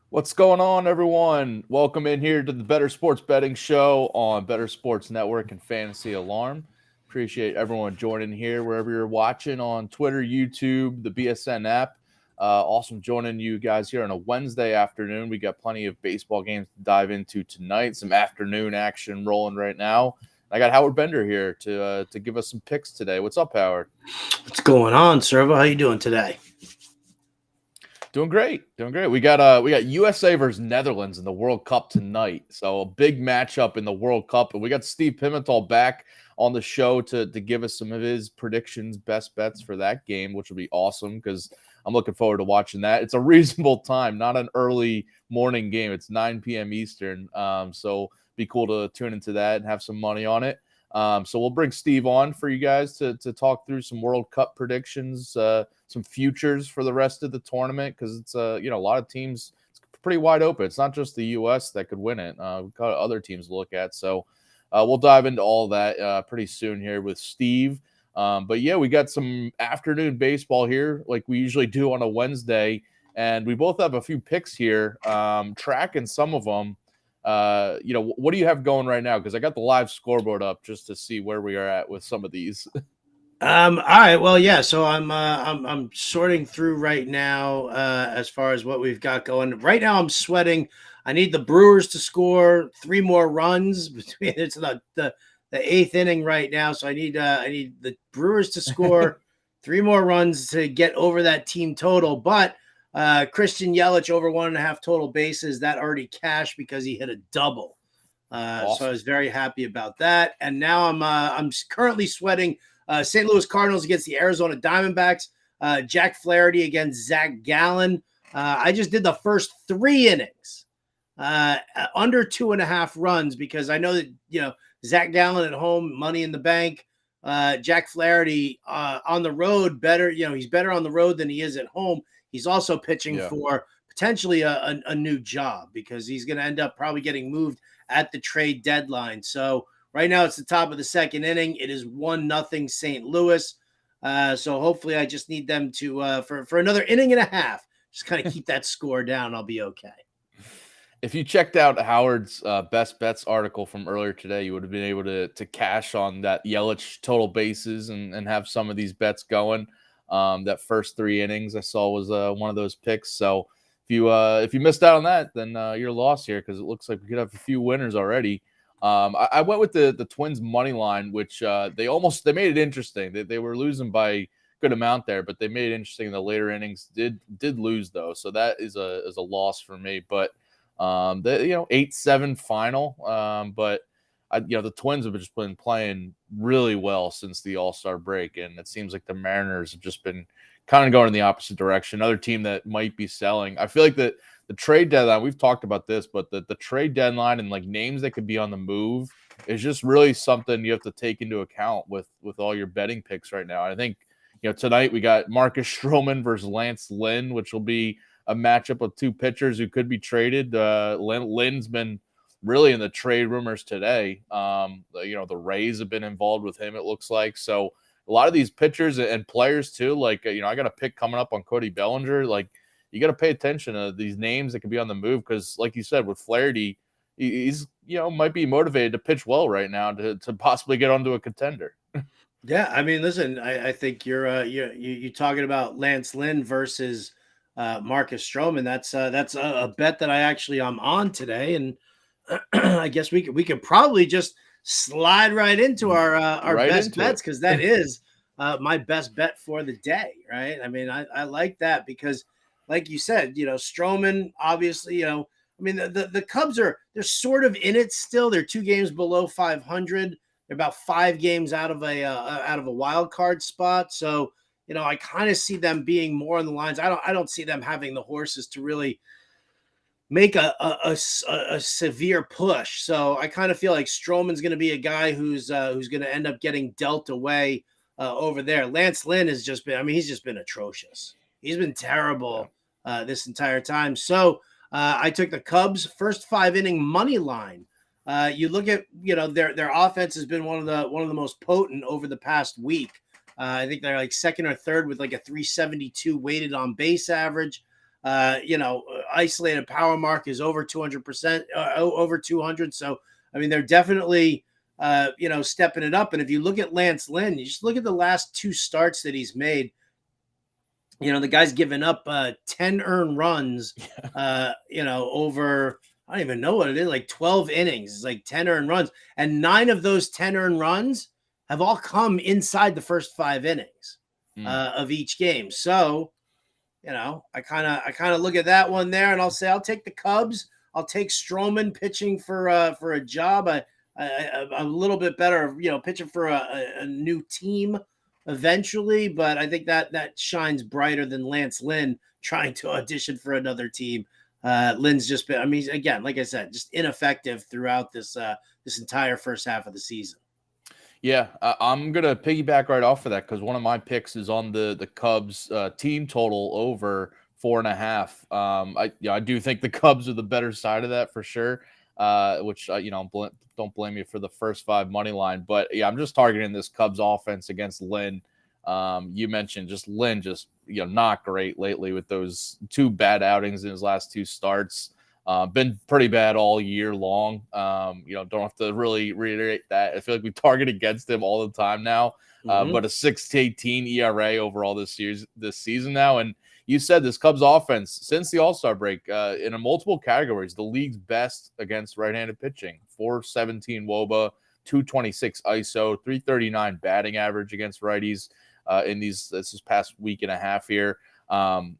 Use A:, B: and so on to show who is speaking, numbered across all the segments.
A: What's going on, everyone? Welcome in here to the Bettor Sports Betting Show on Bettor Sports Network and Fantasy Alarm. Appreciate everyone joining here wherever you're watching on Twitter, YouTube, the BSN app. Awesome joining you guys here on a Wednesday afternoon. We got plenty of baseball games to dive into tonight. Some afternoon action rolling right now. I got Howard Bender here to give us some picks today. What's up, Howard?
B: What's going on, Servo? How you doing today?
A: Doing great. We got USA versus Netherlands in the World Cup tonight. So a big matchup in the World Cup. And we got Steve Pimental back on the show to give us some of his predictions, best bets for that game, which will be awesome because I'm looking forward to watching that. It's a reasonable time, not an early morning game. It's 9 p.m. Eastern. So be cool to tune into that and have some money on it. So we'll bring Steve on for you guys to talk through some World Cup predictions, some futures for the rest of the tournament because it's a lot of teams. It's pretty wide open. It's not just the U.S. that could win it. We've got other teams to look at. So we'll dive into all that pretty soon here with Steve. But yeah, we got some afternoon baseball here, like we usually do on a Wednesday, and we both have a few picks here, tracking some of them. What do you have going right now? Because I got the live scoreboard up just to see where we are at with some of these.
B: All right. Well, yeah. So I'm sorting through right now as far as what we've got going. Right now, I'm sweating. I need the Brewers to score 3 more runs between it's the eighth inning right now. So I need the Brewers to score 3 more runs to get over that team total. But Christian Yelich over 1.5 total bases that already cashed because he hit a double.
A: Awesome.
B: So I was very happy about that. And now I'm currently sweating. St. Louis Cardinals against the Arizona Diamondbacks. Jack Flaherty against Zach Gallen. I just did the first 3 innings under 2.5 runs because I know that Zach Gallen at home, money in the bank. Jack Flaherty on the road better. He's better on the road than he is at home. He's also pitching for potentially a new job because he's going to end up probably getting moved at the trade deadline. So right now it's the top of the second inning. It is 1-0 St. Louis. So hopefully I just need them to for another inning and a half, just kind of keep that score down. I'll be okay.
A: If you checked out Howard's best bets article from earlier today, you would have been able to cash on that Yelich total bases and have some of these bets going. That first 3 innings I saw was one of those picks. So if you missed out on that, then you're lost here because it looks like we could have a few winners already. I went with the Twins money line, which they made it interesting. They were losing by a good amount there, but they made it interesting in the later innings. Did lose though, so that is a loss for me. But 8-7 final. But the Twins have just been playing really well since the All-Star break, and it seems like the Mariners have just been kind of going in the opposite direction. Another team that might be selling. I feel like the trade deadline, we've talked about this, but the trade deadline and like names that could be on the move is just really something you have to take into account with all your betting picks right now. I think tonight we got Marcus Stroman versus Lance Lynn, which will be a matchup of 2 pitchers who could be traded. Lynn's been really in the trade rumors today. The Rays have been involved with him, it looks like. So a lot of these pitchers and players too, like, I got a pick coming up on Cody Bellinger. Like, you got to pay attention to these names that could be on the move because, like you said, with Flaherty, he's might be motivated to pitch well right now to possibly get onto a contender.
B: Yeah, I mean, listen, I think you're talking about Lance Lynn versus Marcus Stroman. That's a bet that I'm on today, and I guess we could probably just slide right into our best bets because that is my best bet for the day, right? I mean, I like that because, like you said, Stroman obviously, I mean, the Cubs they're sort of in it still. They're 2 games below 500. They're about 5 games out of a wild card spot. So, I kind of see them being more on the lines. I don't see them having the horses to really make a severe push. So I kind of feel like Stroman's going to be a guy who's going to end up getting dealt away over there. Lance Lynn has just been, he's just been atrocious. He's been terrible this entire time. So I took the Cubs first 5 inning money line. You look at, their offense has been one of the most potent over the past week. I think they're like second or third with like a 372 weighted on base average. isolated power mark is over 200%, over 200. So, I mean, they're definitely, stepping it up. And if you look at Lance Lynn, you just look at the last 2 starts that he's made. The guy's given up 10 earned runs, over, I don't even know what it is, like 12 innings. It's like 10 earned runs. And 9 of those 10 earned runs have all come inside the first 5 innings of each game. So, I kind of look at that one there, and I'll say I'll take the Cubs. I'll take Stroman pitching for a job. I'm a little bit better, pitching for a new team eventually, but I think that shines brighter than Lance Lynn trying to audition for another team. Lynn's just been, I mean, again, like I said, just ineffective throughout this entire first half of the season.
A: Yeah, I'm gonna piggyback right off of that because one of my picks is on the Cubs team total over 4.5. I do think the Cubs are the better side of that for sure. Which don't blame me for the first 5 money line, but yeah, I'm just targeting this Cubs offense against Lynn. You mentioned just Lynn, not great lately with those 2 bad outings in his last 2 starts. Been pretty bad all year long. Don't have to really reiterate that. I feel like we target against him all the time now. But a 6.18 ERA overall this season now. And you said this Cubs offense since the All-Star break in multiple categories, the league's best against right-handed pitching. 417 WOBA, 226 ISO, 339 batting average against righties in this past week and a half here.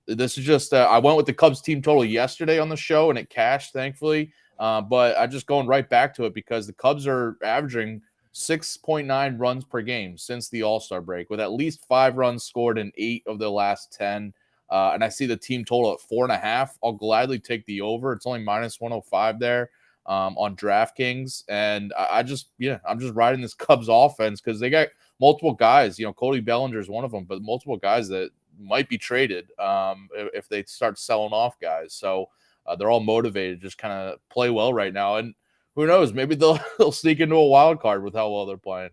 A: This is just I went with the Cubs team total yesterday on the show and it cashed, thankfully. But I just going right back to it because the Cubs are averaging 6.9 runs per game since the All-Star break, with at least 5 runs scored in 8 of the last 10. And I see the team total at 4.5. I'll gladly take the over. It's only minus 105 there on DraftKings. And I'm just riding this Cubs offense because they got multiple guys. Cody Bellinger is one of them, but multiple guys that might be traded if they start selling off guys. So they're all motivated, just kind of play well right now. And who knows, maybe they'll sneak into a wild card with how well they're playing.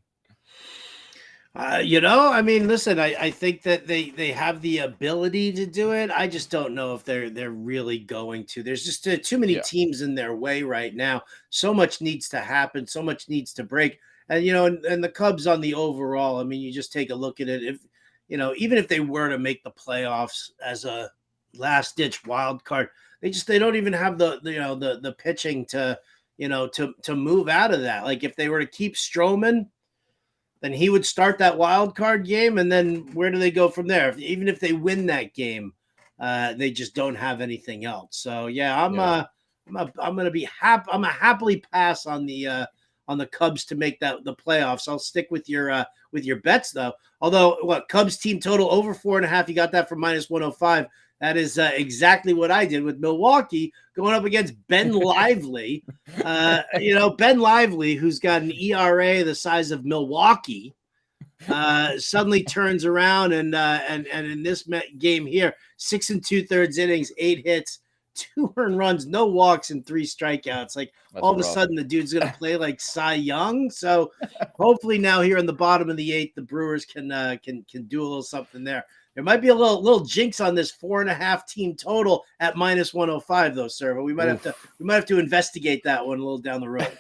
B: I mean, listen, I think that they have the ability to do it. I just don't know if they're really going to. There's just too many teams in their way right now. So much needs to happen. So much needs to break. And, and the Cubs on the overall, I mean, you just take a look at it. If, even if they were to make the playoffs as a last ditch wild card, they don't even have the pitching to move out of that. Like if they were to keep Stroman, then he would start that wild card game. And then where do they go from there? Even if they win that game, they just don't have anything else. So yeah, I'm going to be happy. I'm a happily pass on the Cubs to make the playoffs. I'll stick with your bets though. Although Cubs team total over 4.5, you got that for minus 105. That is exactly what I did with Milwaukee going up against Ben Lively. Ben Lively, who's got an ERA the size of Milwaukee, suddenly turns around and in this game here, 6 2/3 innings, 8 hits, 2 earned runs, no walks, and 3 strikeouts. Like all of a sudden, the dude's going to play like Cy Young. So hopefully now here in the bottom of the 8th, the Brewers can do a little something there. There might be a little jinx on this 4.5 team total at minus 105 though, sir. But we might have to investigate that one a little down the road.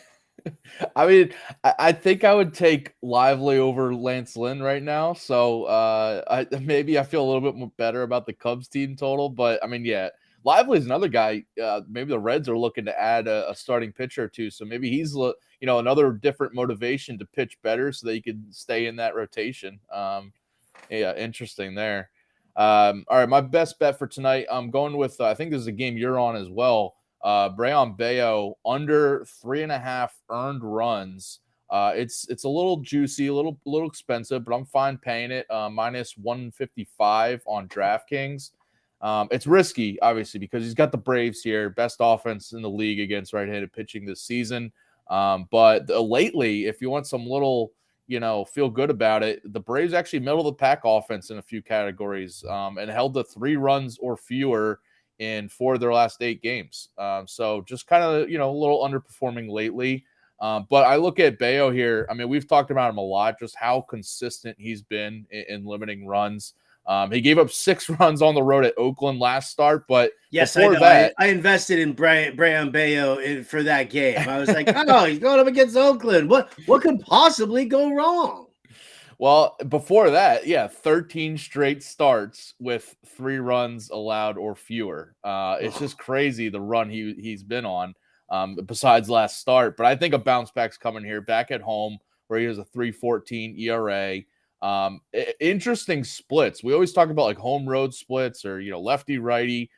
A: I mean, I think I would take Lively over Lance Lynn right now. So I feel a little bit more better about the Cubs team total. But I mean, yeah, Lively is another guy. Maybe the Reds are looking to add a starting pitcher or two. So maybe he's another different motivation to pitch better so that he could stay in that rotation. Yeah, interesting there. All right, my best bet for tonight, I'm going with, I think this is a game you're on as well. Brayan Bello under 3.5 earned runs. It's a little juicy, a little expensive, but I'm fine paying it. Minus 155 on DraftKings. It's risky, obviously, because he's got the Braves here, best offense in the league against right-handed pitching this season. But lately, if you want some little feel good about it, the Braves actually middle of the pack offense in a few categories and held to 3 runs or fewer in 4 of their last 8 games. So just kind of, a little underperforming lately. But I look at Bello here. I mean, we've talked about him a lot, just how consistent he's been in limiting runs. He gave up 6 runs on the road at Oakland last start, but
B: yes,
A: before
B: I know.
A: that,
B: I invested in Brian Bayo for that game. I was like, oh, he's going up against Oakland. What could possibly go wrong?
A: well, before that, 13 straight starts with 3 runs allowed or fewer. It's just crazy the run he's been on. Besides last start, but I think a bounce back's coming here, back at home where he has a 3.14 ERA. Interesting splits. We always talk about like home road splits or lefty righty.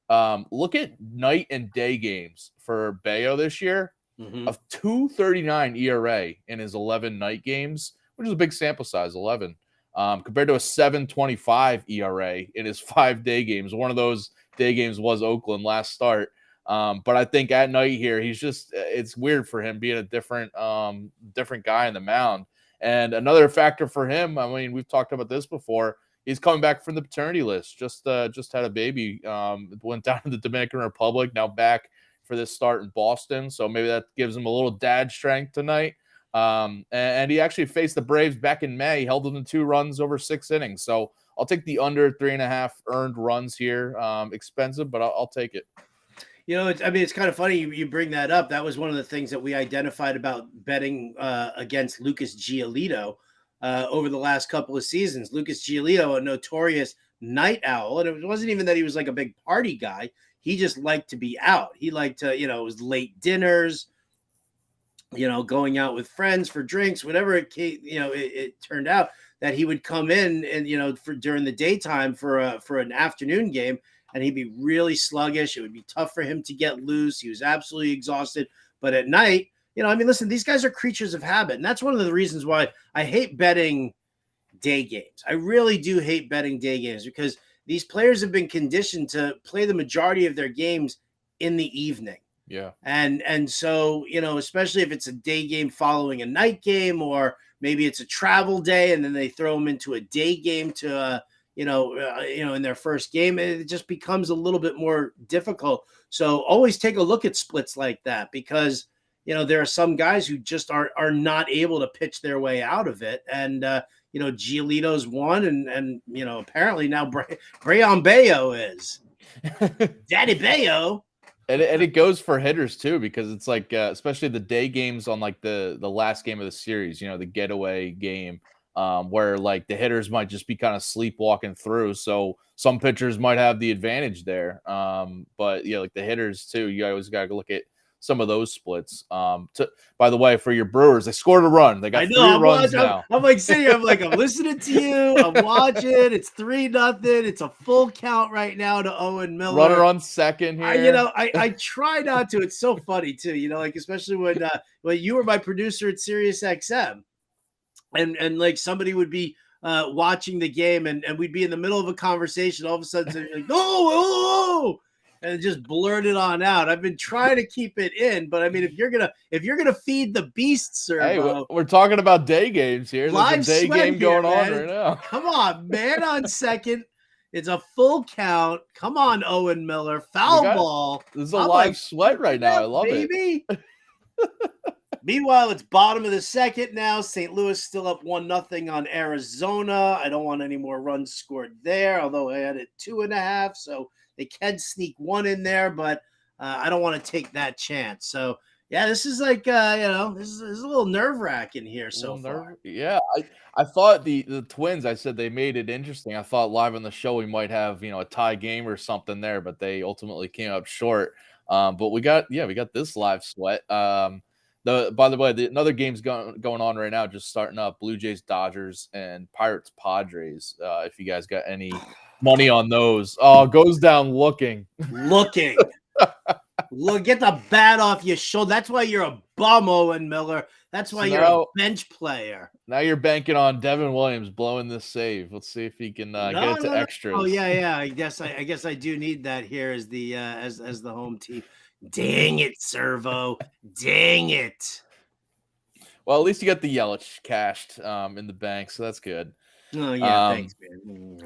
A: Look at night and day games for Bayo this year. A 2.39 ERA in his 11 night games, which is a big sample size, 11, compared to a 7.25 ERA in his 5-day games. One of those day games was Oakland last start. But I think at night here, it's weird for him being a different guy in the mound. And another factor for him, I mean, we've talked about this before. He's coming back from the paternity list. Just had a baby. Went down to the Dominican Republic. Now back for this start in Boston. So maybe that gives him a little dad strength tonight. And he actually faced the Braves back in May. Held them to 2 runs over 6 innings. So I'll take the under 3.5 earned runs here. Expensive, but I'll take it.
B: It's kind of funny you bring that up. That was one of the things that we identified about betting against Lucas Giolito over the last couple of seasons. Lucas Giolito, a notorious night owl, and it wasn't even that he was like a big party guy. He just liked to be out. He liked to, it was late dinners, going out with friends for drinks, whatever it turned out that he would come in and, for during the daytime for an afternoon game. And he'd be really sluggish. It would be tough for him to get loose. He was absolutely exhausted. But at night, listen, these guys are creatures of habit. And that's one of the reasons why I hate betting day games. I really do hate betting day games because these players have been conditioned to play the majority of their games in the evening.
A: Yeah.
B: And so, especially if it's a day game following a night game, or maybe it's a travel day and then they throw them into a day game to, in their first game, it just becomes a little bit more difficult. So always take a look at splits like that because, there are some guys who just are not able to pitch their way out of it. And, Giolito's one and apparently now Brayan Bayo is. Daddy Bayo.
A: And it goes for hitters too, because it's like, especially the day games on like the last game of the series, the getaway game. Where like the hitters might just be kind of sleepwalking through. So some pitchers might have the advantage there. But like the hitters too, you always got to look at some of those splits. By the way, for your Brewers, they scored a run. They got 3 runs now.
B: I'm like sitting here, I'm listening to you. I'm watching. It's 3-0. It's a full count right now to Owen Miller.
A: Runner on second here.
B: I try not to. It's so funny too. Especially when you were my producer at Sirius XM. And like somebody would be watching the game and we'd be in the middle of a conversation. All of a sudden, they're like, oh, and just blurt it on out. I've been trying to keep it in, but I mean, if you're gonna feed the beast, Servo,
A: we're talking about day games here. There's a day game going on right now.
B: Come on, man, on second. It's a full count. Come on, Owen Miller. Foul ball.
A: This is a live sweat right now. I love it.
B: Meanwhile, it's bottom of the second now. St. Louis still up 1-0 on Arizona. I don't want any more runs scored there, although I had it 2.5, so they can sneak 1 in there, but I don't want to take that chance. So, yeah, this is like, this is a little nerve-wracking here so far.
A: Yeah, I thought the Twins, I said they made it interesting. I thought live on the show we might have, a tie game or something there, but they ultimately came up short. But we got this live sweat. By the way, another game's going on right now, just starting up. Blue Jays, Dodgers, and Pirates, Padres. If you guys got any money on those, goes down looking.
B: Look, get the bat off your shoulder. That's why you're a bum, Owen Miller. That's why you're a bench player.
A: Now you're banking on Devin Williams blowing this save. Let's see if he can get it to extras.
B: Oh yeah. I guess I do need that here as the as the home team. Dang it, Servo. Dang it.
A: Well, at least you got the Yelich cashed in the bank, so that's good.
B: Oh, yeah, thanks, man.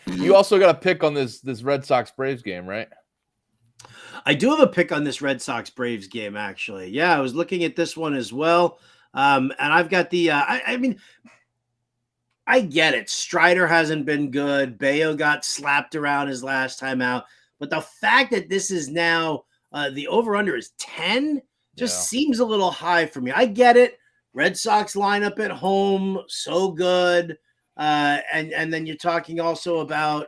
A: You also got a pick on this Red Sox-Braves game, right?
B: I do have a pick on this Red Sox-Braves game, actually. Yeah, I was looking at this one as well. And I've got the I mean, I get it. Strider hasn't been good. Bayo got slapped around his last time out. But the fact that this is now the over-under is 10 just seems a little high for me. I get it. Red Sox lineup at home, so good. And then you're talking also about,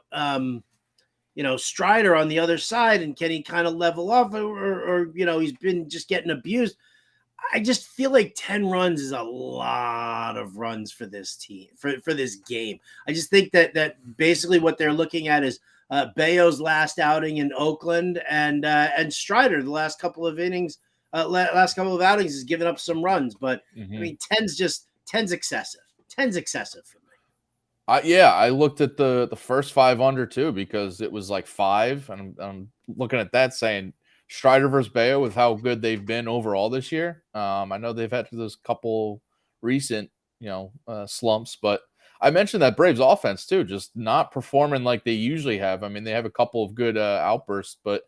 B: Strider on the other side, and can he kind of level off or he's been just getting abused. I just feel like 10 runs is a lot of runs for this team, for this game. I just think that basically what they're looking at is Bayo's last outing in Oakland and Strider the last couple of innings, last couple of outings is giving up some runs. But I mean, 10's excessive. 10's excessive for me.
A: I looked at the first 5 under too, because it was like 5, and I'm looking at that saying Strider versus Bayo with how good they've been overall this year. I know they've had those couple recent, slumps, but I mentioned that Braves offense too, just not performing like they usually have. I mean, they have a couple of good outbursts, but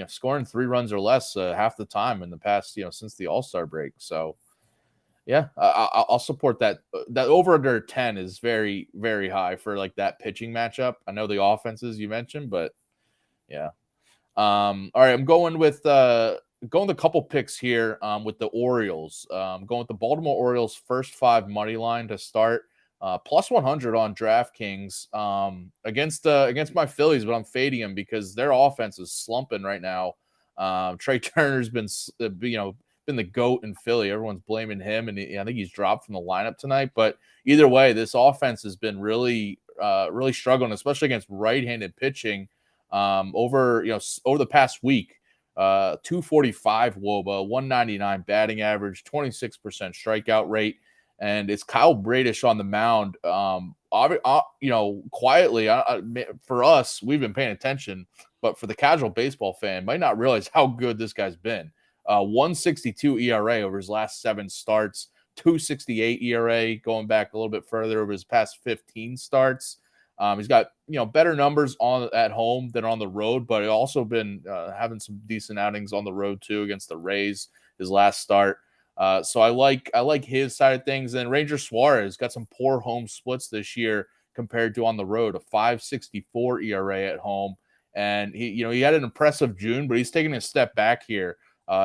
A: scoring 3 runs or less half the time in the past, since the All-Star break. So yeah, I'll support that. That over under 10 is very, very high for like that pitching matchup. I know the offenses you mentioned, but yeah. All right, I'm going with a couple picks here with the Orioles. Going with the Baltimore Orioles first 5 money line to start, plus 100 on DraftKings against my Phillies, but I'm fading them because their offense is slumping right now. Trey Turner's been the GOAT in Philly. Everyone's blaming him, and I think he's dropped from the lineup tonight. But either way, this offense has been really struggling, especially against right-handed pitching. Over the past week, 245 WOBA, 199 batting average, 26% strikeout rate, and it's Kyle Bradish on the mound. Quietly, for us, we've been paying attention, but for the casual baseball fan, might not realize how good this guy's been. 162 ERA over his last 7 starts, 268 ERA going back a little bit further over his past 15 starts. He's got better numbers at home than on the road, but also been having some decent outings on the road too against the Rays his last start. So I like his side of things. And Ranger Suarez got some poor home splits this year compared to on the road, a 5.64 ERA at home, and he had an impressive June, but he's taking a step back here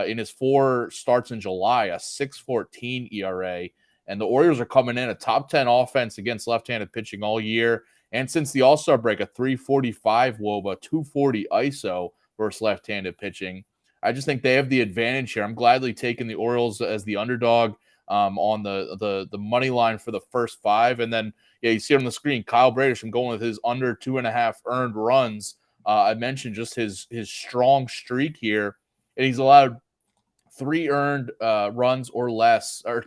A: in his 4 starts in July, a 6.14 ERA. And the Orioles are coming in a top 10 offense against left-handed pitching all year. And since the All-Star break, a 345 WOBA, 240 ISO versus left-handed pitching. I just think they have the advantage here. I'm gladly taking the Orioles as the underdog on the money line for the first 5. And then, you see it on the screen, Kyle Bradish, I'm going with his under 2.5 earned runs. I mentioned just his strong streak here. And he's allowed 3 earned runs or less, or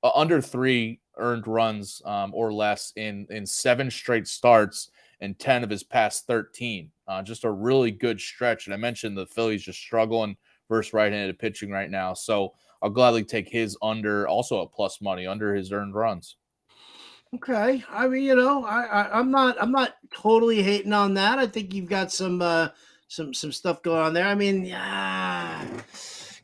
A: under 3 earned runs or less in 7 straight starts and 10 of his past 13. Just a really good stretch. And I mentioned the Phillies just struggling versus right-handed pitching right now. So I'll gladly take his under, also at plus money, under his earned runs.
B: Okay. I mean, I'm not totally hating on that. I think you've got some stuff going on there. I mean,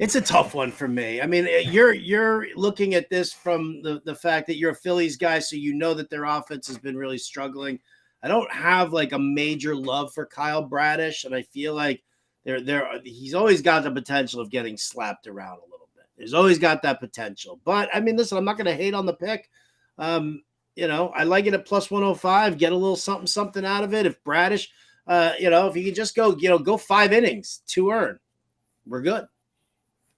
B: it's a tough one for me. I mean, you're looking at this from the fact that you're a Phillies guy, so you know that their offense has been really struggling. I don't have like a major love for Kyle Bradish, and I feel like he's always got the potential of getting slapped around a little bit. He's always got that potential. But I mean, listen, I'm not going to hate on the pick. I like it at plus 105. Get a little something out of it. If Bradish, if you can just go 5 innings, 2 earned, we're good.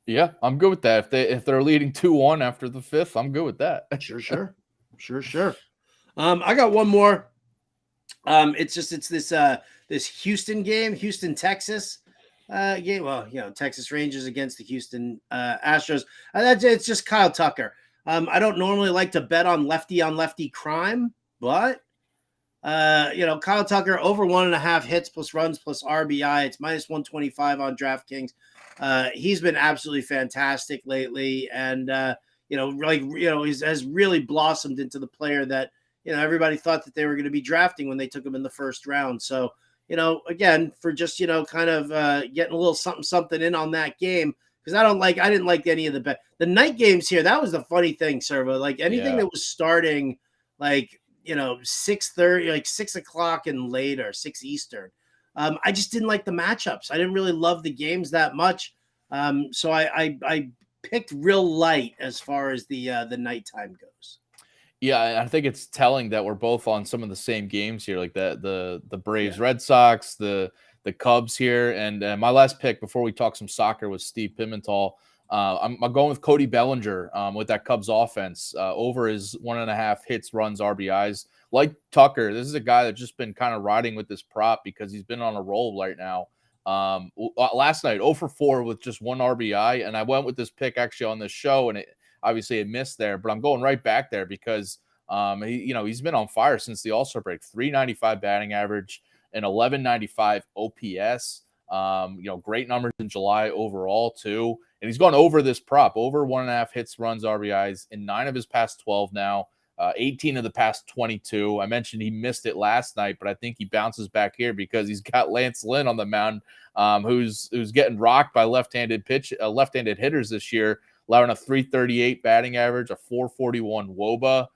A: Yeah, I'm good with that. If they're leading 2-1 after the 5th, I'm good with that.
B: Sure. I got one more. It's this Houston game, Houston, Texas game. Well, Texas Rangers against the Houston Astros. It's just Kyle Tucker. I don't normally like to bet on lefty crime, but Kyle Tucker over 1.5 hits plus runs plus RBI. It's minus 125 on DraftKings. He's been absolutely fantastic lately, and has really blossomed into the player that everybody thought that they were going to be drafting when they took him in the first round. So again, for just kind of getting a little something in on that game, because I didn't like any of the night games here. That was the funny thing, Servo. Like anything that was starting like 6:30, like 6 o'clock and later, 6 Eastern. I just didn't like the matchups. I didn't really love the games that much. So I picked real light as far as the nighttime goes.
A: Yeah, I think it's telling that we're both on some of the same games here, like the Braves,
B: Yeah.
A: Red Sox, the Cubs here, and my last pick before we talk some soccer was Steve Pimental. I'm going with Cody Bellinger with that Cubs offense over his 1.5 hits, runs, RBIs. Like Tucker, this is a guy that's just been kind of riding with this prop because he's been on a roll right now. Last night, 0 for 4 with just 1 RBI, and I went with this pick actually on this show, and obviously it missed there, but I'm going right back there because he's been on fire since the All-Star break. 395 batting average and 1195 OPS. Great numbers in July overall too. And he's gone over this prop, over 1.5 hits, runs, RBIs in 9 of his past 12 now. 18 of the past 22. I mentioned he missed it last night, but I think he bounces back here because he's got Lance Lynn on the mound, who's getting rocked by left-handed hitters this year, allowing a 338 batting average, a 441 WOBA.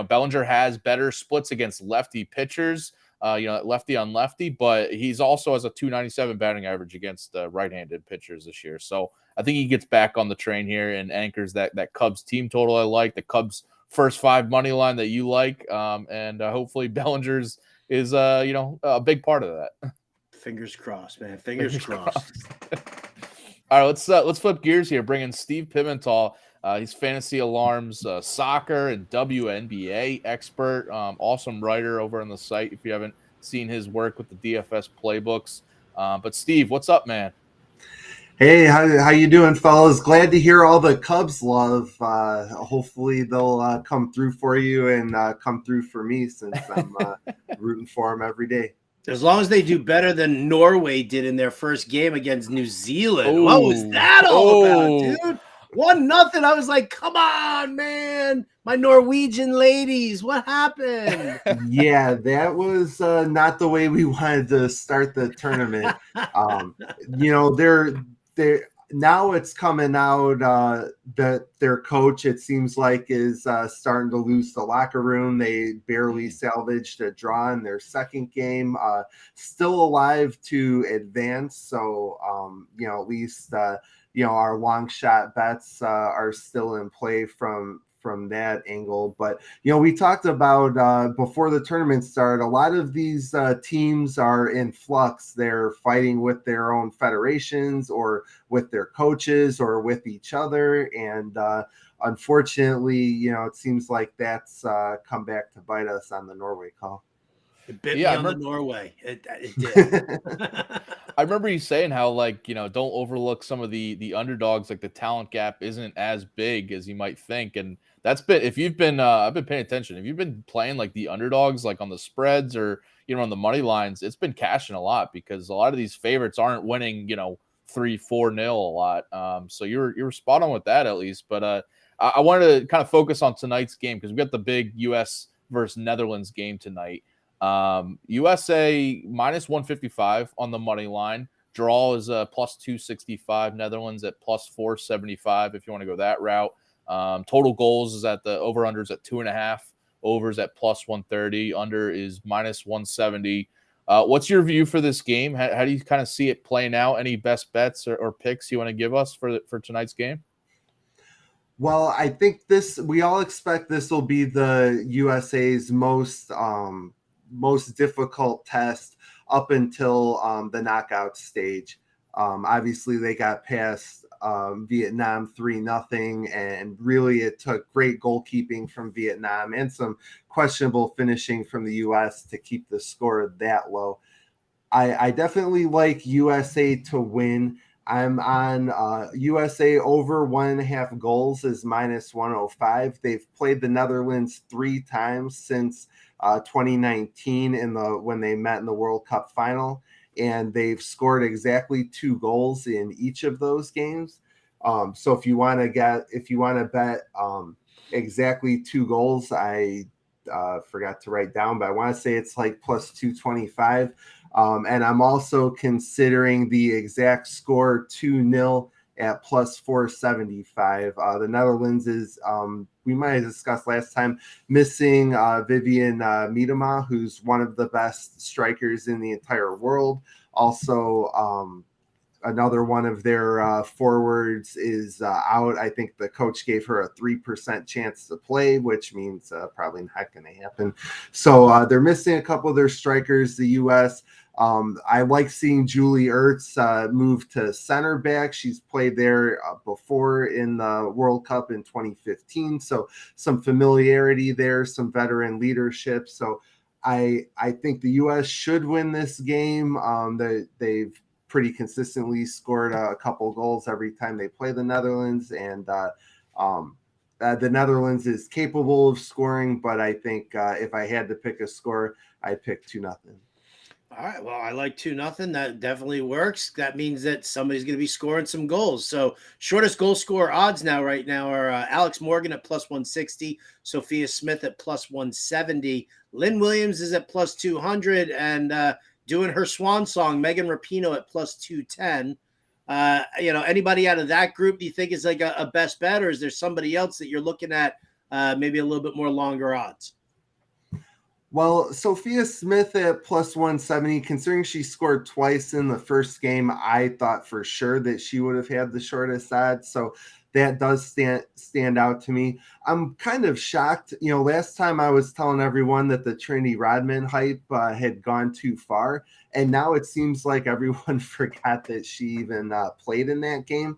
A: Bellinger has better splits against lefty pitchers, lefty on lefty, but he's also has a 297 batting average against right-handed pitchers this year. So I think he gets back on the train here and anchors that Cubs team total I like, the Cubs first 5 money line that you like, and hopefully Bellinger's is a big part of that.
B: Fingers crossed, man. Fingers crossed.
A: All right, let's flip gears here. Bring in Steve Pimental. He's Fantasy Alarm's soccer and WNBA expert. Awesome writer over on the site if you haven't seen his work with the DFS playbooks. But Steve, what's up, man?
C: Hey, how you doing, fellas? Glad to hear all the Cubs love. Hopefully they'll come through for you and come through for me since I'm rooting for them every day.
B: As long as they do better than Norway did in their first game against New Zealand.
A: Ooh.
B: What was that all about, dude? 1-0. I was like, come on, man. My Norwegian ladies. What happened?
C: Yeah, that was not the way we wanted to start the tournament. They're now it's coming out that their coach, it seems like, is starting to lose the locker room. They barely salvaged a draw in their second game, still alive to advance. So, at least, our long shot bets are still in play from that angle. But, we talked about before the tournament started, a lot of these teams are in flux. They're fighting with their own federations or with their coaches or with each other. And unfortunately, it seems like that's come back to bite us on the Norway call.
B: It bit me on the Norway. It did.
A: I remember you saying how, don't overlook some of the underdogs. Like the talent gap isn't as big as you might think. And that's been, if you've been, I've been paying attention. If you've been playing like the underdogs, like on the spreads or, on the money lines, it's been cashing a lot because a lot of these favorites aren't winning, 3-4-0 a lot. So you're spot on with that at least. But I wanted to kind of focus on tonight's game because we got the big U.S. versus Netherlands game tonight. USA minus 155 on the money line. Draw is plus 265. Netherlands at plus 475 if you want to go that route. Total goals is at the over-unders at 2.5. Overs at plus 130. Under is minus 170. What's your view for this game? How do you kind of see it playing out? Any best bets or picks you want to give us for tonight's game?
C: Well, I think we all expect this will be the USA's most difficult test up until the knockout stage. Obviously, they got past Vietnam 3-0, and really it took great goalkeeping from Vietnam and some questionable finishing from the U.S. to keep the score that low. I definitely like USA to win. I'm on USA over 1.5 goals is minus 105. They've played the Netherlands 3 times since 2019 when they met in the World Cup final, and they've scored exactly 2 goals in each of those games. So if you want to bet exactly 2 goals, I forgot to write down, but I want to say it's like plus 225. And I'm also considering the exact score 2-0 at plus 475. The Netherlands is we might have discussed last time, missing Vivian Miedema, who's one of the best strikers in the entire world. Also, another one of their forwards is out. I think the coach gave her a 3% chance to play, which means probably not going to happen. So they're missing a couple of their strikers, the U.S. I like seeing Julie Ertz move to center back. She's played there before in the World Cup in 2015. So some familiarity there, some veteran leadership. So I think the U.S. should win this game. They've pretty consistently scored a couple goals every time they play the Netherlands, and the Netherlands is capable of scoring, but I think if I had to pick a score, I'd pick 2-0.
B: All right. Well, I like 2-0. That definitely works. That means that somebody's going to be scoring some goals. So shortest goal scorer odds right now are Alex Morgan at plus 160, Sophia Smith at plus 170, Lynn Williams is at plus 200, and doing her swan song, Megan Rapinoe at plus 210. Anybody out of that group do you think is like a best bet, or is there somebody else that you're looking at maybe a little bit more longer odds?
C: Well, Sophia Smith at plus 170, considering she scored twice in the first game, I thought for sure that she would have had the shortest odds. So that does stand out to me. I'm kind of shocked. Last time I was telling everyone that the Trinity Rodman hype had gone too far, and now it seems like everyone forgot that she even played in that game.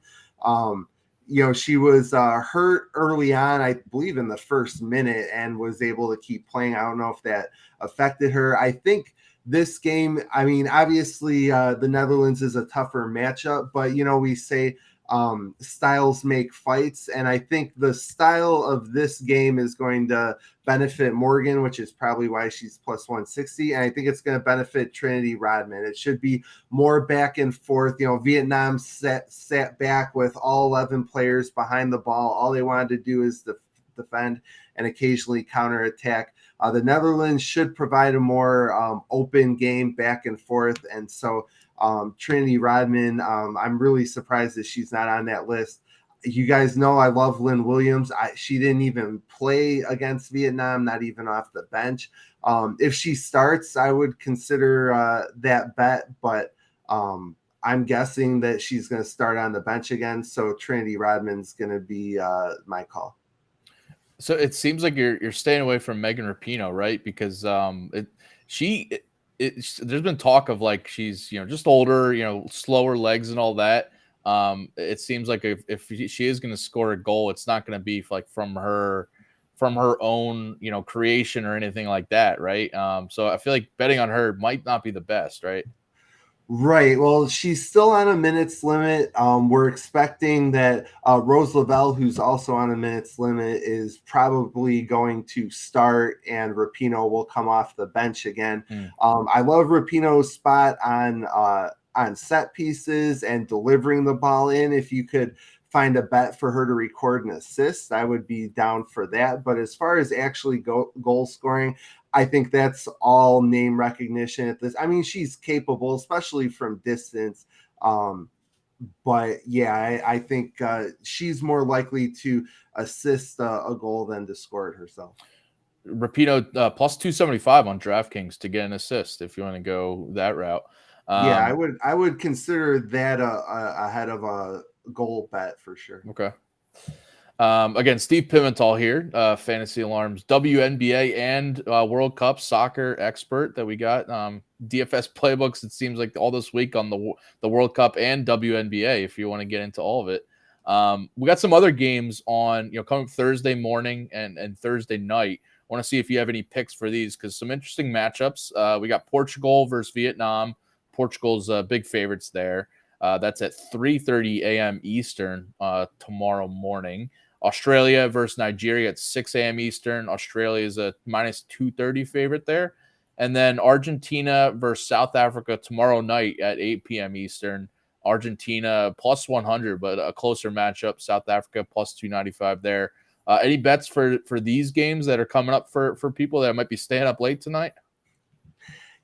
C: She was hurt early on, I believe in the first minute, and was able to keep playing. I don't know if that affected her. I think this game, obviously the Netherlands is a tougher matchup, but we say styles make fights, and I think the style of this game is going to benefit Morgan, which is probably why she's plus 160, and I think it's going to benefit Trinity Rodman. It should be more back and forth. Vietnam sat back with all 11 players behind the ball. All they wanted to do is defend and occasionally counterattack. The Netherlands should provide a more open game back and forth, and so Trinity Rodman, I'm really surprised that she's not on that list. You guys know I love Lynn Williams. She didn't even play against Vietnam, not even off the bench. If she starts, I would consider that bet, but I'm guessing that she's going to start on the bench again. So Trinity Rodman's going to be my call.
A: So it seems like you're staying away from Megan Rapinoe, right? Because there's been talk of like she's just older, slower legs and all that. It seems like if she is going to score a goal, it's not going to be like from her own creation or anything like that, right? So I feel like betting on her might not be the best, right?
C: Right. Well, she's still on a minutes limit. We're expecting that Rose Lavelle, who's also on a minutes limit, is probably going to start, and Rapinoe will come off the bench again. I love Rapinoe's spot on set pieces and delivering the ball in. If you could find a bet for her to record an assist, I would be down for that. But as far as actually goal scoring, I think that's all name recognition at this. She's capable, especially from distance. But yeah, I think she's more likely to assist a goal than to score it herself.
A: Rapinoe plus 275 on DraftKings to get an assist if you want to go that route.
C: Yeah, I would consider that ahead of a goal bet for sure.
A: Okay. Again, Steve Pimental here, Fantasy Alarms, WNBA and World Cup soccer expert that we got. DFS playbooks, it seems like all this week on the World Cup and WNBA, if you want to get into all of it. We got some other games on, coming Thursday morning and Thursday night. I want to see if you have any picks for these, because some interesting matchups. We got Portugal versus Vietnam. Portugal's big favorites there. That's at 3:30 a.m. Eastern tomorrow morning. Australia versus Nigeria at 6 a.m. Eastern. Australia is a minus 230 favorite there. And then Argentina versus South Africa tomorrow night at 8 p.m. Eastern. Argentina plus 100, but a closer matchup. South Africa plus 295 there. Any bets for these games that are coming up for people that might be staying up late tonight?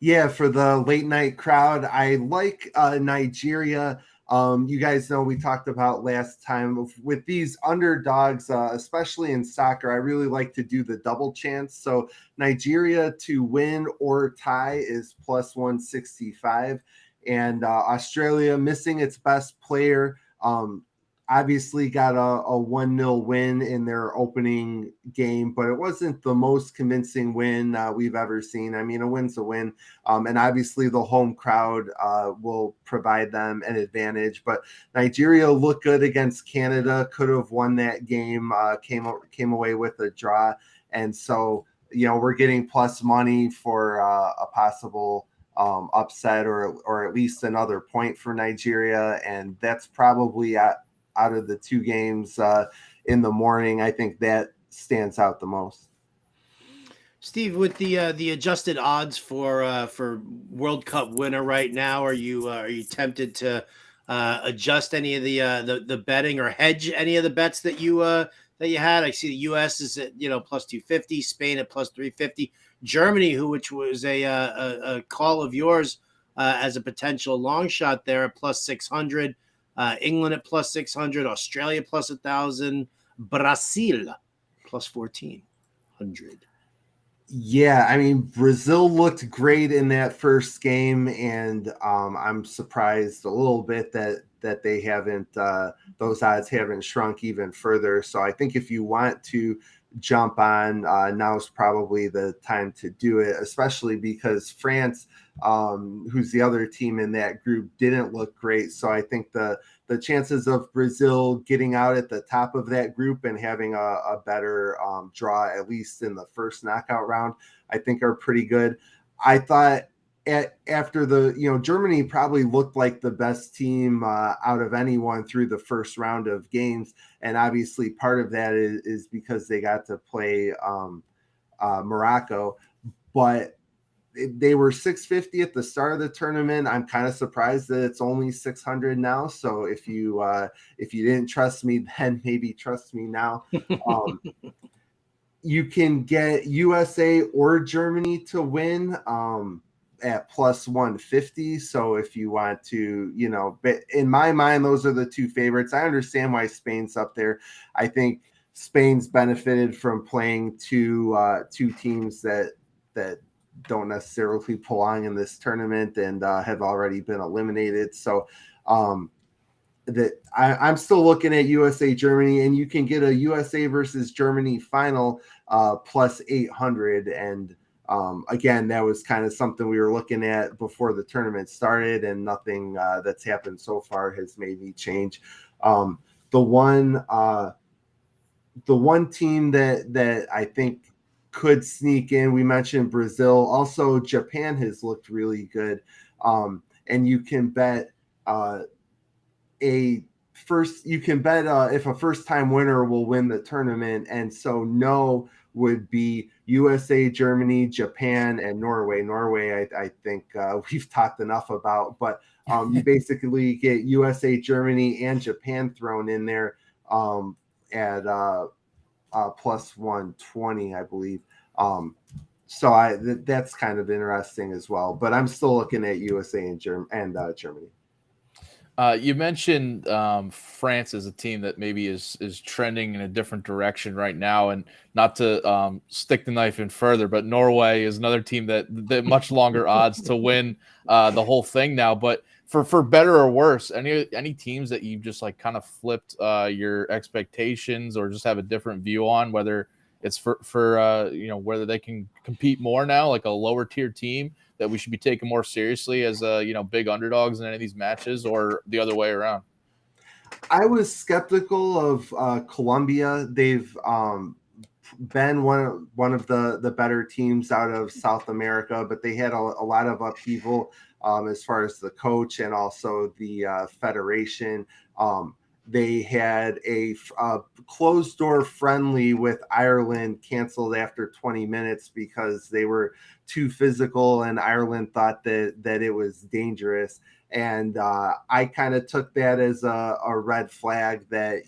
C: Yeah, for the late night crowd, I like Nigeria You guys know we talked about last time with these underdogs, especially in soccer. I really like to do the double chance. So Nigeria to win or tie is plus 165, and Australia missing its best player. Obviously got a 1-0 win in their opening game, but it wasn't the most convincing win we've ever seen. I mean, a win's a win. And obviously the home crowd will provide them an advantage. But Nigeria looked good against Canada, could have won that game, came away with a draw. And so, we're getting plus money for a possible upset or at least another point for Nigeria. And that's probably out of the two games in the morning, I think that stands out the most.
B: Steve, with the adjusted odds for World Cup winner right now, are you tempted to adjust any of the betting or hedge any of the bets that you had? I see the U.S. is at plus 250, Spain at plus 350, Germany, which was a call of yours as a potential long shot there at plus 600. England at plus 600, Australia plus 1,000, Brazil plus 1,400.
C: Yeah, I mean, Brazil looked great in that first game, and I'm surprised a little bit that they haven't those odds haven't shrunk even further. So I think if you want to jump on, now's probably the time to do it, especially because France, who's the other team in that group, didn't look great. So I think the chances of Brazil getting out at the top of that group and having a better draw, at least in the first knockout round, I think are pretty good. I thought after Germany probably looked like the best team out of anyone through the first round of games. And obviously part of that is because they got to play Morocco, but they were 650 at the start of the tournament. I'm kind of surprised that it's only 600 now. So if you didn't trust me then, maybe trust me now. You can get USA or Germany to win at plus 150. So if you want to, but in my mind, those are the two favorites. I understand why Spain's up there. I think Spain's benefited from playing two teams that don't necessarily belong in this tournament and have already been eliminated. So that I'm still looking at USA Germany, and you can get a USA versus Germany final plus 800. And again, that was kind of something we were looking at before the tournament started, and nothing that's happened so far has made me change. The one team that I think could sneak in, we mentioned Brazil. Also, Japan has looked really good. And you can bet if a first-time winner will win the tournament. And so no would be USA, Germany, Japan, and Norway. Norway, I think we've talked enough about, but you basically get USA, Germany, and Japan thrown in there at plus 120, I believe. So that's kind of interesting as well. But I'm still looking at USA and Germany.
A: You mentioned France as a team that maybe is trending in a different direction right now, and not to stick the knife in further, but Norway is another team that much longer odds to win the whole thing now. But for better or worse, any teams that you just like kind of flipped your expectations or just have a different view on, whether it's for whether they can compete more now, like a lower tier team that we should be taking more seriously as big underdogs in any of these matches, or the other way around?
C: I was skeptical of Colombia. They've been one of the better teams out of South America, but they had a lot of upheaval as far as the coach and also the federation. They had a closed door friendly with Ireland canceled after 20 minutes because they were too physical, and Ireland thought that it was dangerous. And I kind of took that as a red flag that,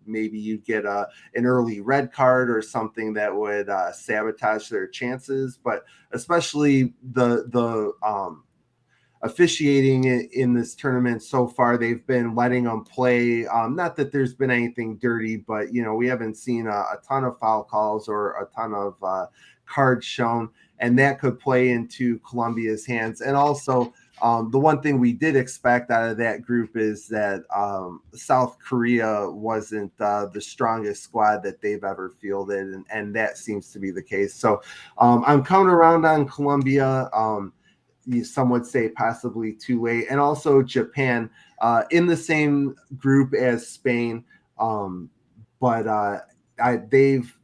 C: maybe you'd get an early red card or something that would sabotage their chances. But especially officiating in this tournament so far. They've been letting them play. Not that there's been anything dirty, but we haven't seen a ton of foul calls or a ton of cards shown, and that could play into Colombia's hands. And also, the one thing we did expect out of that group is that South Korea wasn't the strongest squad that they've ever fielded, and that seems to be the case. So I'm coming around on Colombia. Some would say possibly too late. And also Japan in the same group as Spain, but they've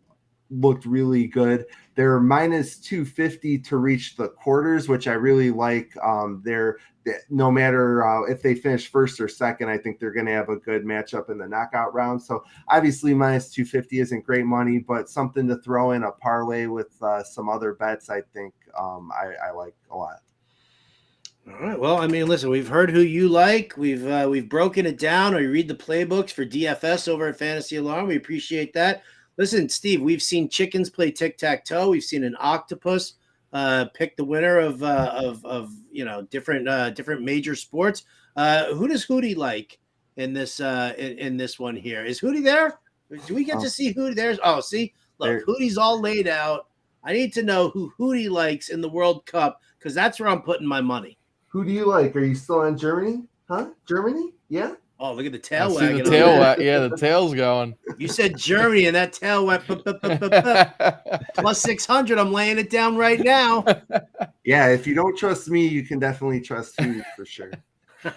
C: looked really good. They're minus 250 to reach the quarters, which I really like. They're no matter if they finish first or second, I think they're going to have a good matchup in the knockout round. So obviously minus 250 isn't great money, but something to throw in a parlay with some other bets, I think I like a lot.
B: All right. Well, I mean, listen, we've heard who you like. We've broken it down, or you read the playbooks for DFS over at Fantasy Alarm. We appreciate that. Listen, Steve, we've seen chickens play tic-tac-toe. We've seen an octopus pick the winner of different major sports. Who does Hootie like in this in this one here? Is Hootie there? Do we get to see Hootie? There's see, look, Hootie's all laid out. I need to know who Hootie likes in the World Cup, because that's where I'm putting my money.
C: Who do you like? Are you still on Germany? Huh? Germany? Yeah.
B: Oh, look at the tail
A: wagging.
B: The
A: tail yeah, the tail's going.
B: You said Germany, and that tail went plus 600. I'm laying it down right now.
C: Yeah, if you don't trust me, you can definitely trust me for sure.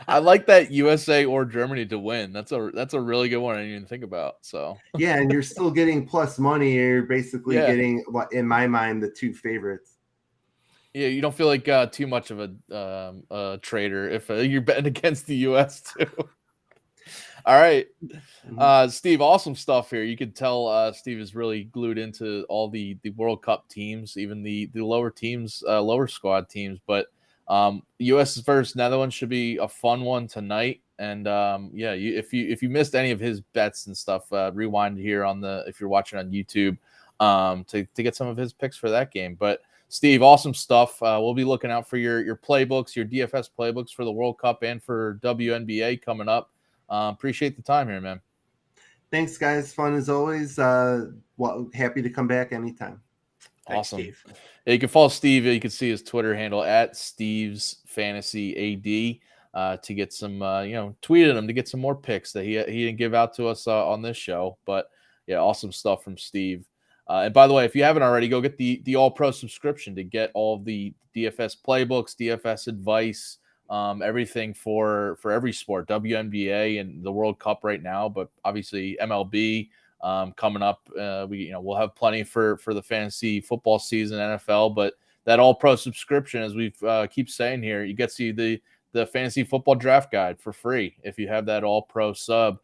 A: I like that USA or Germany to win. That's a really good one I didn't even think about. So
C: yeah, and you're still getting plus money. You're basically getting, in my mind, the two favorites.
A: Yeah, you don't feel like too much of a trader if you're betting against the U.S. too. All right, Steve, awesome stuff here. You could tell Steve is really glued into all the World Cup teams, even the lower teams, lower squad teams. But U.S. versus Netherlands should be a fun one tonight. And if you missed any of his bets and stuff, rewind here if you're watching on YouTube to get some of his picks for that game. But Steve, awesome stuff. We'll be looking out for your playbooks, your DFS playbooks for the World Cup and for WNBA coming up. Appreciate the time here, man.
C: Thanks, guys. Fun as always. Happy to come back anytime.
A: Awesome.
B: Thanks, Steve.
A: Yeah, you can follow Steve. You can see his Twitter handle at Steve's Fantasy AD to get some, tweet at him to get some more picks that he didn't give out to us on this show. But yeah, awesome stuff from Steve. And by the way, if you haven't already, go get the All Pro subscription to get all of the DFS playbooks, DFS advice, everything for every sport, WNBA and the World Cup right now, but obviously MLB coming up. We'll have plenty for the fantasy football season, NFL, but that All Pro subscription, as we keep saying here, you get to see the fantasy football draft guide for free if you have that All Pro sub.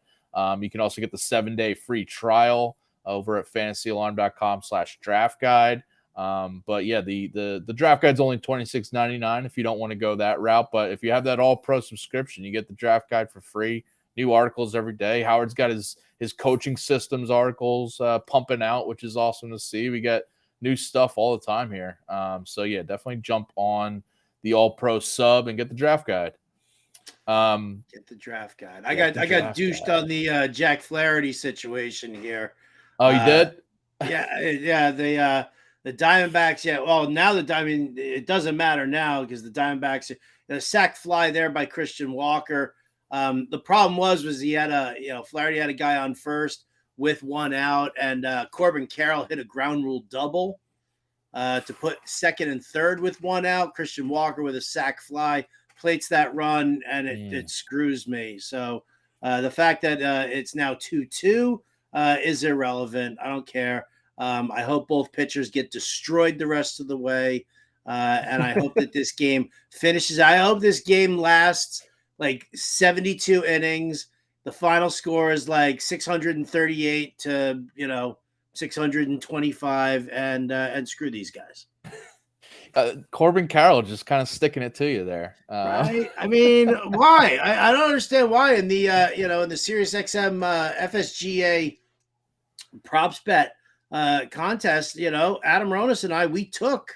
A: You can also get the 7-day free trial over at fantasyalarm.com/draft guide. But yeah, the draft guide's only $26.99 if you don't want to go that route. But if you have that All Pro subscription, you get the draft guide for free. New articles every day. Howard's got his coaching systems articles pumping out, which is awesome to see. We get new stuff all the time here. So yeah, definitely jump on the All Pro sub and get the draft guide.
B: Get the draft guide. I got douched on the Jack Flaherty situation here.
A: Oh, you did?
B: Yeah. The Diamondbacks. Yeah. Well, now it doesn't matter now because the Diamondbacks, the sack fly there by Christian Walker. The problem was he had Flaherty had a guy on first with one out, and Corbin Carroll hit a ground rule double to put second and third with one out. Christian Walker with a sack fly plates that run, and it screws me. So the fact that it's now 2-2 is irrelevant. I don't care. I hope both pitchers get destroyed the rest of the way, and I hope that this game finishes. I hope this game lasts like 72 innings. The final score is like 638 to 625, and screw these guys.
A: Corbin Carroll just kind of sticking it to you there.
B: Right? I mean, why? I don't understand why in the in the Sirius XM FSGA props bet contest, Adam Ronis and I, we took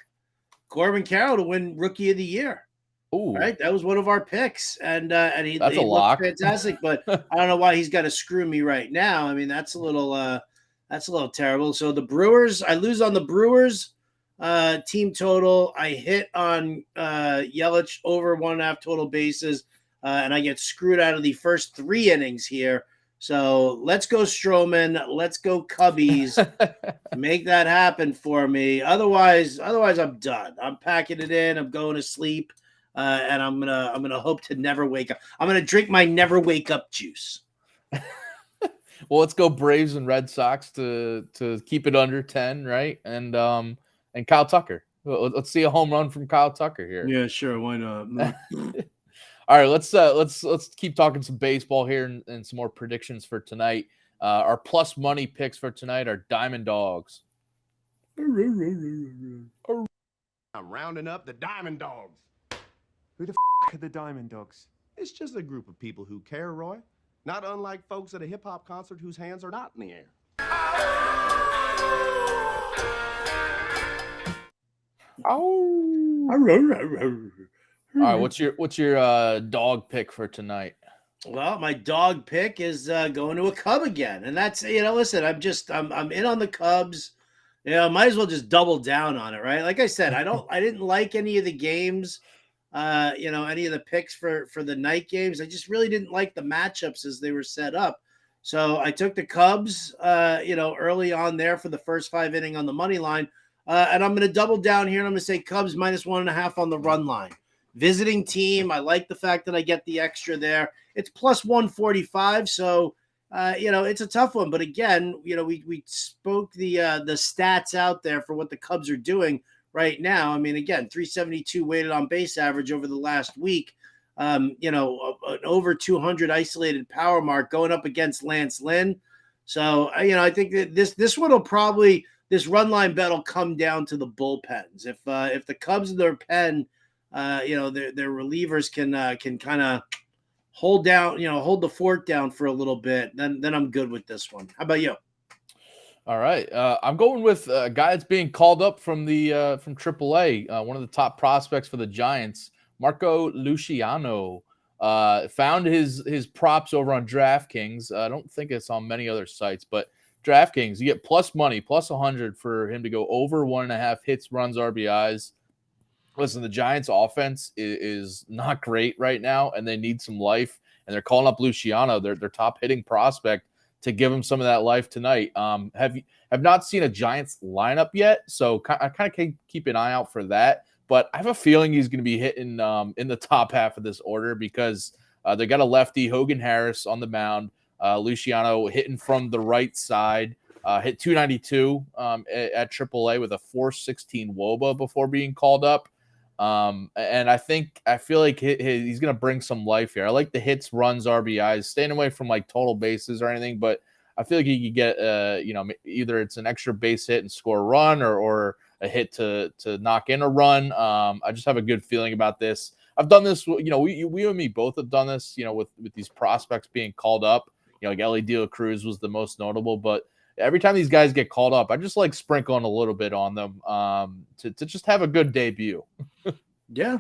B: Corbin Carroll to win Rookie of the Year.
A: Ooh,
B: Right, that was one of our picks, and he
A: that's a
B: looked
A: lock.
B: fantastic. But I don't know why he's got to screw me right now. I mean, that's a little terrible. So the Brewers, I lose on the Brewers team total. I hit on Yelich over 1.5 total bases, and I get screwed out of the first 3 innings here. So let's go Stroman. Let's go Cubbies. Make that happen for me. Otherwise, I'm done. I'm packing it in. I'm going to sleep, and I'm gonna hope to never wake up. I'm gonna drink my never wake up juice.
A: Well, let's go Braves and Red Sox to keep it under 10, right? And Kyle Tucker. Let's see a home run from Kyle Tucker here.
B: Yeah, sure. Why not?
A: All right, let's keep talking some baseball here and some more predictions for tonight. Our plus money picks for tonight are Diamond Dogs.
D: I'm rounding up the Diamond Dogs.
E: Who the are the Diamond Dogs?
D: It's just a group of people who care, Roy. Not unlike folks at a hip-hop concert whose hands are not in the air.
A: All right, what's your dog pick for tonight?
B: Well, my dog pick is going to a Cub again, and that's listen, I'm in on the Cubs. Might as well just double down on it, right? Like I said, I didn't like any of the games, any of the picks for the night games. I just really didn't like the matchups as they were set up. So I took the Cubs, early on there for the first 5 inning on the money line, and I'm going to double down here, and I'm going to say Cubs minus 1.5 on the run line. Visiting team. I like the fact that I get the extra there. It's plus 145. So, it's a tough one. But again, we spoke the stats out there for what the Cubs are doing right now. I mean, again, 372 weighted on base average over the last week. An over 200 isolated power mark going up against Lance Lynn. So, I think that this one will probably, this run line bet will come down to the bullpens. If the Cubs in their pen, their relievers can kind of hold the fort down for a little bit, then I'm good with this one. How about you?
A: All right, I'm going with a guy that's being called up from AAA, one of the top prospects for the Giants, Marco Luciano. Found his props over on DraftKings. I don't think it's on many other sites, but DraftKings, you get plus money, plus 100 for him to go over 1.5 hits, runs, RBIs. Listen, the Giants' offense is not great right now, and they need some life. And they're calling up Luciano, their top hitting prospect, to give him some of that life tonight. Have not seen a Giants lineup yet, so I kind of keep an eye out for that. But I have a feeling he's going to be hitting in the top half of this order because they got a lefty, Hogan Harris, on the mound. Luciano hitting from the right side. Hit 292 at AAA with a 4.16 WOBA before being called up. And I feel like he's going to bring some life here. I like the hits, runs, RBIs, staying away from like total bases or anything, but I feel like he could get, either it's an extra base hit and score a run or a hit to knock in a run. I just have a good feeling about this. I've done this, we and me both have done this, with these prospects being called up, like Ellie De La Cruz was the most notable, but every time these guys get called up, I just like sprinkling a little bit on them to just have a good debut.
B: Yeah.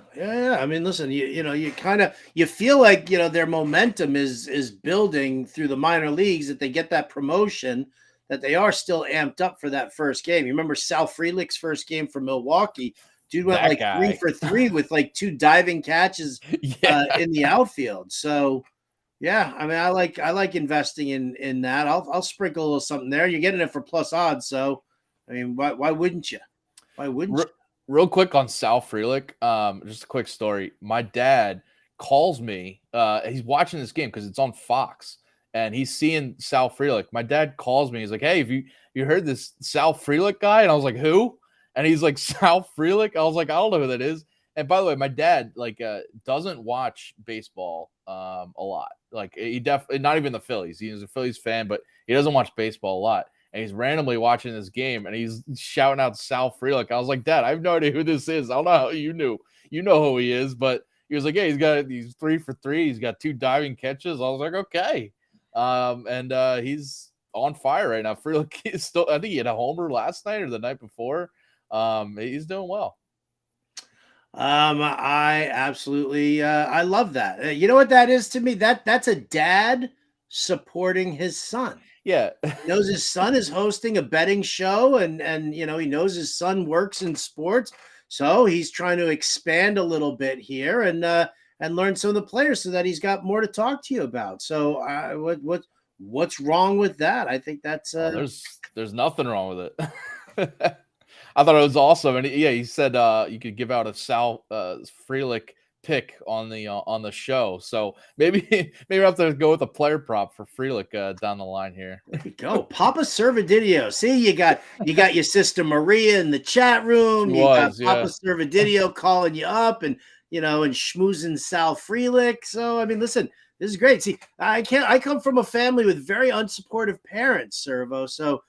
B: I mean, listen, you feel like, their momentum is building through the minor leagues, that they get that promotion, that they are still amped up for that first game. You remember Sal Frelick's first game for Milwaukee? Dude went
A: That
B: like
A: guy.
B: 3 for 3 with like 2 diving catches in the outfield. So, yeah, I mean, I like investing in that. I'll sprinkle a little something there. You're getting it for plus odds, so I mean, why wouldn't you? Why wouldn't you?
A: Real quick on Sal Frelick, just a quick story. My dad calls me. He's watching this game because it's on Fox, and he's seeing Sal Frelick. My dad calls me. He's like, "Hey, have you heard this Sal Frelick guy?" And I was like, "Who?" And he's like, "Sal Frelick." I was like, "I don't know who that is." And by the way, my dad doesn't watch baseball a lot. Like he definitely not even the Phillies. He's a Phillies fan, but he doesn't watch baseball a lot. And he's randomly watching this game, and he's shouting out Sal Frelick. I was like, Dad, I have no idea who this is. I don't know how you knew. You know who he is, but he was like, yeah, he's 3 for 3. He's got 2 diving catches. I was like, okay. And he's on fire right now. Frelick is still, I think he had a homer last night or the night before. He's doing well.
B: I absolutely, I love that. You know what that is to me? That's a dad supporting his son.
A: Yeah.
B: He knows his son is hosting a betting show, and he knows his son works in sports, so he's trying to expand a little bit here and learn some of the players so that he's got more to talk to you about. So, what's wrong with that? I think that's
A: Oh, there's nothing wrong with it. I thought it was awesome, and he said you could give out a Sal Frelick pick on the show. So maybe maybe I have to go with a player prop for Frelick down the line here.
B: There you go, Papa Servodidio. See, you got your sister Maria in the chat room.
A: She
B: You got
A: was,
B: Papa
A: yeah.
B: Servodidio calling you up, and and schmoozing Sal Frelick. So I mean, listen, this is great. See, I come from a family with very unsupportive parents, Servo. So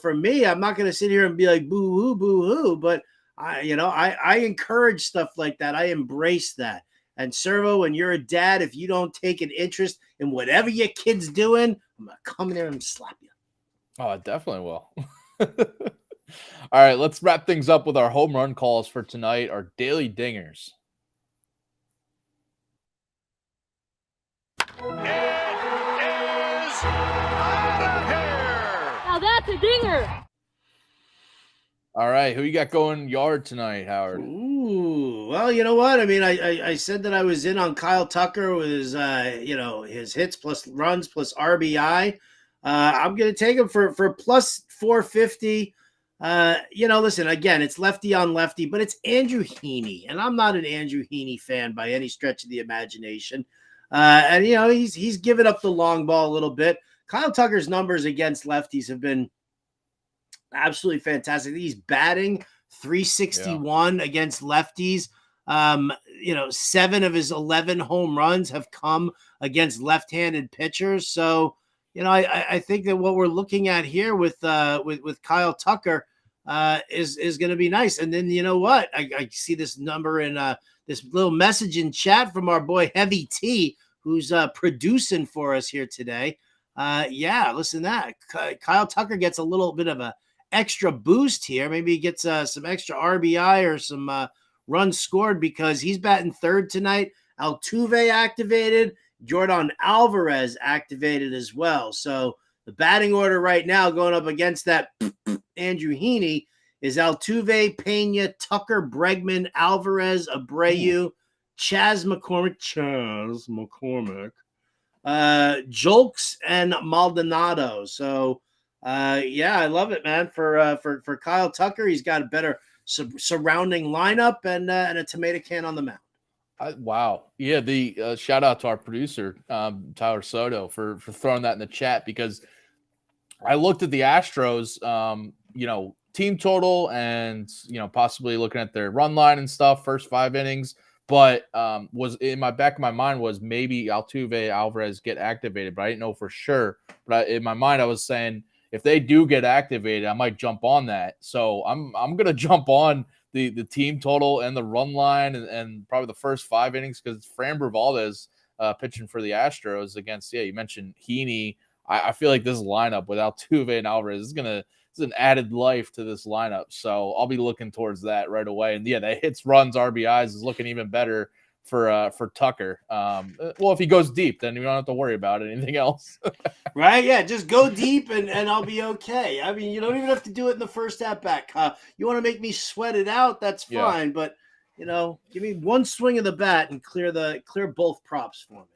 B: for me, I'm not going to sit here and be like boo hoo, but I encourage stuff like that. I embrace that. And Servo, when you're a dad, if you don't take an interest in whatever your kid's doing, I'm gonna come in there and slap you.
A: Oh, I definitely will. All right, let's wrap things up with our home run calls for tonight, our daily dingers.
F: Now that's a dinger.
A: All right, who you got going yard tonight, Howard?
B: Ooh, well, you know what? I mean, I said that I was in on Kyle Tucker with his his hits plus runs plus RBI. I'm gonna take him for plus 450. Listen, again, it's lefty on lefty, but it's Andrew Heaney, and I'm not an Andrew Heaney fan by any stretch of the imagination. And he's given up the long ball a little bit. Kyle Tucker's numbers against lefties have been absolutely fantastic. He's batting 361 against lefties. 7 of his 11 home runs have come against left-handed pitchers. So, I think that what we're looking at here with Kyle Tucker is going to be nice. And then you know what? I see this number in this little message in chat from our boy Heavy T, who's producing for us here today. Listen to that. Kyle Tucker gets a little bit of a extra boost here. Maybe he gets some extra RBI or some runs scored because he's batting third tonight. Altuve activated. Jordan Alvarez activated as well. So the batting order right now going up against that Andrew Heaney is Altuve, Pena, Tucker, Bregman, Alvarez, Abreu, Chas McCormick, Jolks, and Maldonado. So, I love it, man. For Kyle Tucker, he's got a better surrounding lineup and a tomato can on the mound.
A: Wow. Yeah, the shout out to our producer, Tyler Soto, for throwing that in the chat, because I looked at the Astros, team total and, possibly looking at their run line and stuff, first 5 innings, but was in my back of my mind was maybe Altuve, Alvarez get activated, but I didn't know for sure. But in my mind, I was saying if they do get activated, I might jump on that. So I'm going to jump on the team total and the run line and probably the first 5 innings, because Framber Valdez pitching for the Astros against, you mentioned Heaney. I feel like this lineup with Altuve and Alvarez is an added life to this lineup. So I'll be looking towards that right away. And the hits, runs, RBIs is looking even better for Tucker. Well, if he goes deep, then we don't have to worry about anything else.
B: Right? Yeah, just go deep and I'll be okay. I mean, you don't even have to do it in the first at bat. You want to make me sweat it out? That's fine. But give me one swing of the bat and clear both props for me.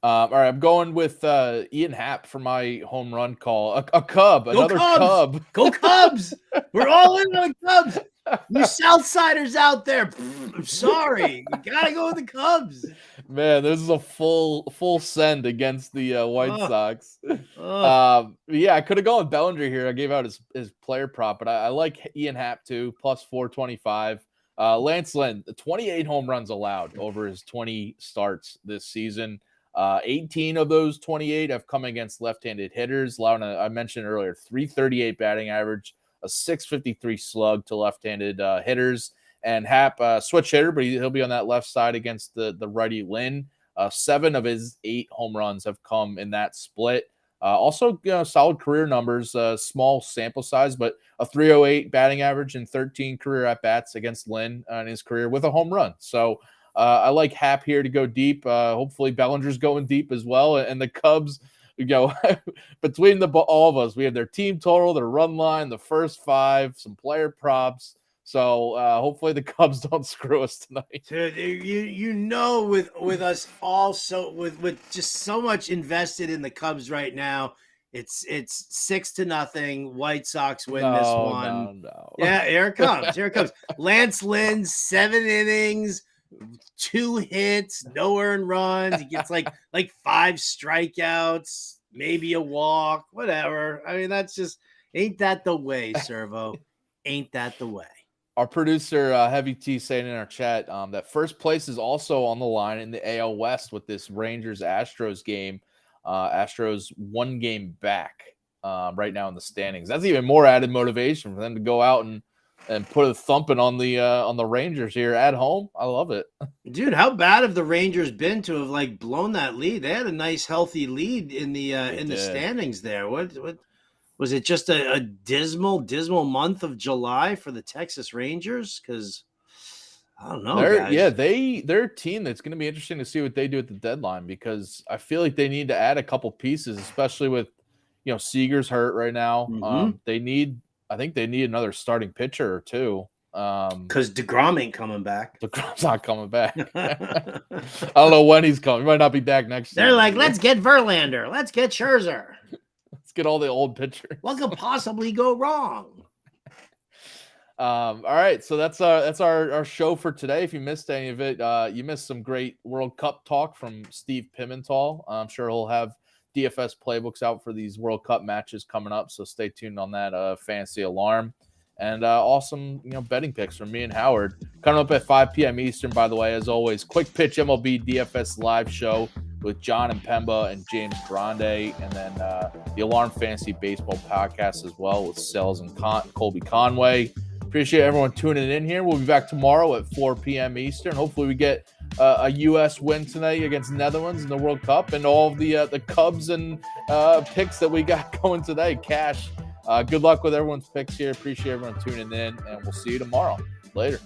A: All right, I'm going with Ian Happ for my home run call. A Cub, another
B: Cubs!
A: Cub.
B: Go Cubs! We're all in on the Cubs. You Southsiders out there, I'm sorry. You gotta go with the Cubs.
A: Man, this is a full send against the White Sox. I could have gone with Bellinger here. I gave out his player prop, but I like Ian Happ too, plus 425. Lance Lynn, 28 home runs allowed over his 20 starts this season. 18 of those 28 have come against left-handed hitters, allowing I mentioned earlier, 338 batting average, a 653 slug to left-handed hitters. And Happ, switch hitter, but he'll be on that left side against the righty Lynn. 7 of his 8 home runs have come in that split. Also, solid career numbers, small sample size, but a 308 batting average and 13 career at-bats against Lynn in his career with a home run. So I like Hap here to go deep. Hopefully Bellinger's going deep as well. And the Cubs, between all of us, we have their team total, their run line, the first 5, some player props. So hopefully the Cubs don't screw us tonight.
B: Dude, with us also with just so much invested in the Cubs right now, it's 6-0. White Sox win this one.
A: No.
B: Yeah, here it comes. Here it comes. Lance Lynn, 7 innings, 2 hits, no earned runs. He gets like 5 strikeouts, maybe a walk, whatever. I mean, that's just ain't that the way, Servo? Ain't that the way?
A: Our producer, Heavy T, saying in our chat that first place is also on the line in the AL West with this Rangers-Astros game. Astros 1 game back right now in the standings. That's even more added motivation for them to go out and put a thumping on the Rangers here at home. I love it.
B: Dude, how bad have the Rangers been to have blown that lead? They had a nice healthy lead in the standings there. What was it, just a dismal month of July for the Texas Rangers? Because I don't know, guys.
A: Yeah, they're a team that's going to be interesting to see what they do at the deadline, because I feel like they need to add a couple pieces, especially with Seager's hurt right now.
B: Mm-hmm.
A: I think they need another starting pitcher or two.
B: Because DeGrom ain't coming back.
A: DeGrom's not coming back. I don't know when he's coming. He might not be back next year.
B: They're like, let's get Verlander. Let's get Scherzer.
A: Let's get all the old pitchers.
B: What could possibly go wrong?
A: All right, so that's our show for today. If you missed any of it, you missed some great World Cup talk from Steve Pimental. I'm sure he'll have DFS playbooks out for these World Cup matches coming up, so stay tuned on that fancy alarm. And awesome, betting picks from me and Howard coming up at 5 p.m. Eastern. By the way, as always, Quick Pitch MLB DFS live show with John and Pemba and James Grande, and then the Alarm Fantasy Baseball podcast as well with Sells and Colby Conway. Appreciate everyone tuning in here. We'll be back tomorrow at 4 p.m. Eastern. Hopefully we get a U.S. win tonight against Netherlands in the World Cup, and all of the Cubs and picks that we got going today. Cash. Good luck with everyone's picks here. Appreciate everyone tuning in, and we'll see you tomorrow. Later.